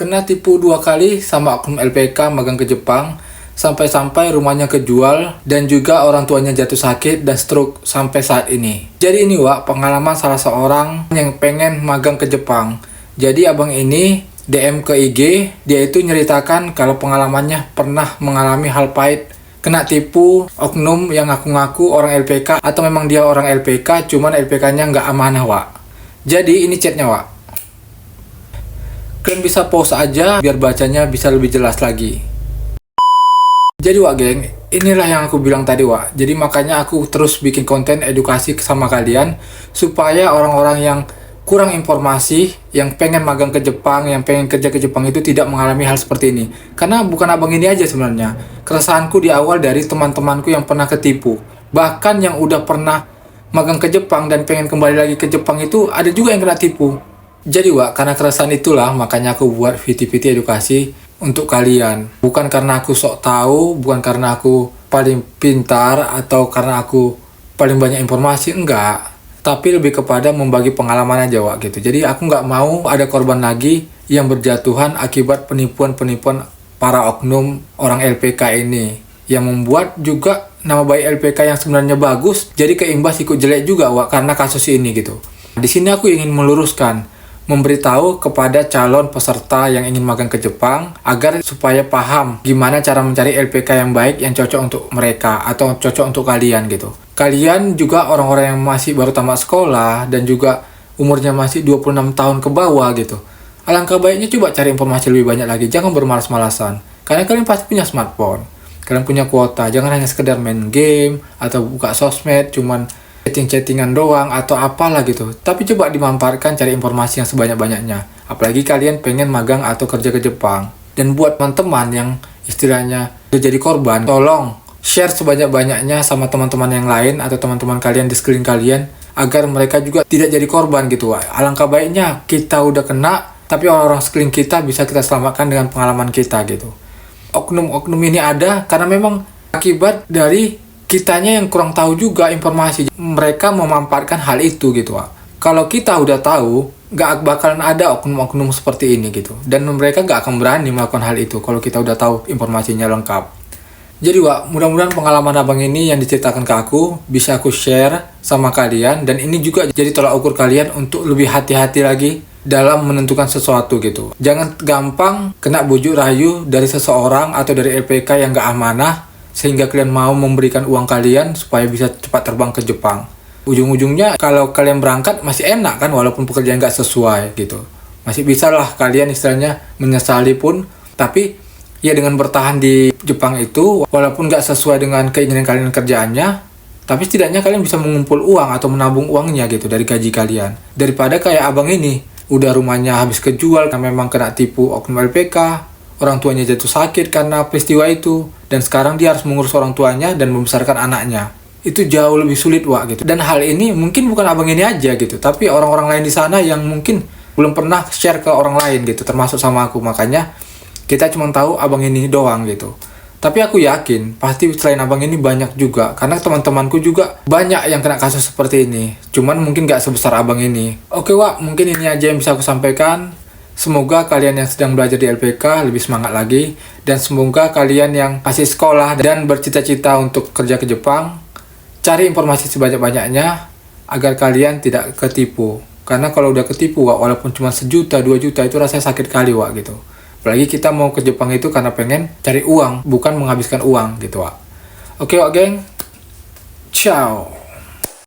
kena tipu 2 kali sama oknum LPK magang ke Jepang, sampai-sampai rumahnya kejual dan juga orang tuanya jatuh sakit dan stroke sampai saat ini. Jadi ini Wak, pengalaman salah seorang yang pengen magang ke Jepang. Jadi abang ini DM ke IG, dia itu nyeritakan kalau pengalamannya pernah mengalami hal pahit, kena tipu oknum yang ngaku-ngaku orang LPK, atau memang dia orang LPK cuman LPK-nya nggak amanah Wak. Jadi ini chatnya Wak. Kalian bisa pause aja biar bacanya bisa lebih jelas lagi. Jadi Wak geng, inilah yang aku bilang tadi Wak. Jadi makanya aku terus bikin konten edukasi sama kalian, supaya orang-orang yang kurang informasi, yang pengen magang ke Jepang, yang pengen kerja ke Jepang itu tidak mengalami hal seperti ini. Karena bukan abang ini aja sebenarnya. Keresahanku di awal dari teman-temanku yang pernah ketipu. Bahkan yang udah pernah magang ke Jepang dan pengen kembali lagi ke Jepang itu ada juga yang kena tipu. Jadi Wak, karena keresahan itulah makanya aku buat VT-VT edukasi untuk kalian. Bukan karena aku sok tahu, bukan karena aku paling pintar, atau karena aku paling banyak informasi, enggak. Tapi lebih kepada membagi pengalaman aja Wak gitu. Jadi aku nggak mau ada korban lagi yang berjatuhan akibat penipuan-penipuan para oknum orang LPK ini. Yang membuat juga nama baik LPK yang sebenarnya bagus jadi keimbas ikut jelek juga Wak karena kasus ini gitu. Di sini aku ingin meluruskan, memberitahu kepada calon peserta yang ingin magang ke Jepang agar supaya paham gimana cara mencari LPK yang baik yang cocok untuk mereka atau cocok untuk kalian gitu. Kalian juga orang-orang yang masih baru tamat sekolah dan juga umurnya masih 26 tahun ke bawah gitu. Alangkah baiknya coba cari informasi lebih banyak lagi, jangan bermalas-malasan. Karena kalian pasti punya smartphone, kalian punya kuota, jangan hanya sekedar main game atau buka sosmed cuman chatting-chattingan doang atau apalah gitu. Tapi coba dimanfaatkan cari informasi yang sebanyak-banyaknya. Apalagi kalian pengen magang atau kerja ke Jepang. Dan buat teman-teman yang istilahnya udah jadi korban, tolong share sebanyak-banyaknya sama teman-teman yang lain atau teman-teman kalian di sekeliling kalian agar mereka juga tidak jadi korban gitu. Alangkah baiknya kita udah kena tapi orang-orang sekeliling kita bisa kita selamatkan dengan pengalaman kita gitu. Oknum-oknum ini ada karena memang akibat dari kitanya yang kurang tahu juga informasi. Mereka memanfaatkan hal itu gitu Wak. Kalau kita udah tahu, gak bakalan ada oknum-oknum seperti ini gitu. Dan mereka gak akan berani melakukan hal itu kalau kita udah tahu informasinya lengkap. Jadi Wak, mudah-mudahan pengalaman abang ini yang diceritakan ke aku bisa aku share sama kalian. Dan ini juga jadi tolak ukur kalian untuk lebih hati-hati lagi dalam menentukan sesuatu gitu. Jangan gampang kena bujuk rayu dari seseorang atau dari LPK yang gak amanah sehingga kalian mau memberikan uang kalian supaya bisa cepat terbang ke Jepang. Ujung-ujungnya kalau kalian berangkat masih enak kan walaupun pekerjaan gak sesuai gitu. Masih bisa lah kalian istilahnya menyesali pun, tapi ya dengan bertahan di Jepang itu walaupun gak sesuai dengan keinginan kalian kerjaannya, tapi setidaknya kalian bisa mengumpul uang atau menabung uangnya gitu dari gaji kalian. Daripada kayak abang ini, udah rumahnya habis kejual karena memang kena tipu oknum LPK, orang tuanya jatuh sakit karena peristiwa itu, dan sekarang dia harus mengurus orang tuanya dan membesarkan anaknya. Itu jauh lebih sulit Wak gitu. Dan hal ini mungkin bukan abang ini aja gitu, tapi orang-orang lain di sana yang mungkin belum pernah share ke orang lain gitu, termasuk sama aku. Makanya kita cuma tahu abang ini doang gitu. Tapi aku yakin pasti selain abang ini banyak juga, karena teman-temanku juga banyak yang kena kasus seperti ini. Cuman mungkin gak sebesar abang ini. Oke Wak, mungkin ini aja yang bisa aku sampaikan. Semoga kalian yang sedang belajar di LPK lebih semangat lagi. Dan semoga kalian yang masih sekolah dan bercita-cita untuk kerja ke Jepang, cari informasi sebanyak-banyaknya agar kalian tidak ketipu. Karena kalau udah ketipu Wak, walaupun cuma 1 juta, 2 juta itu rasanya sakit kali Wak gitu. Apalagi kita mau ke Jepang itu karena pengen cari uang, bukan menghabiskan uang gitu Wak. Oke Wak geng, ciao.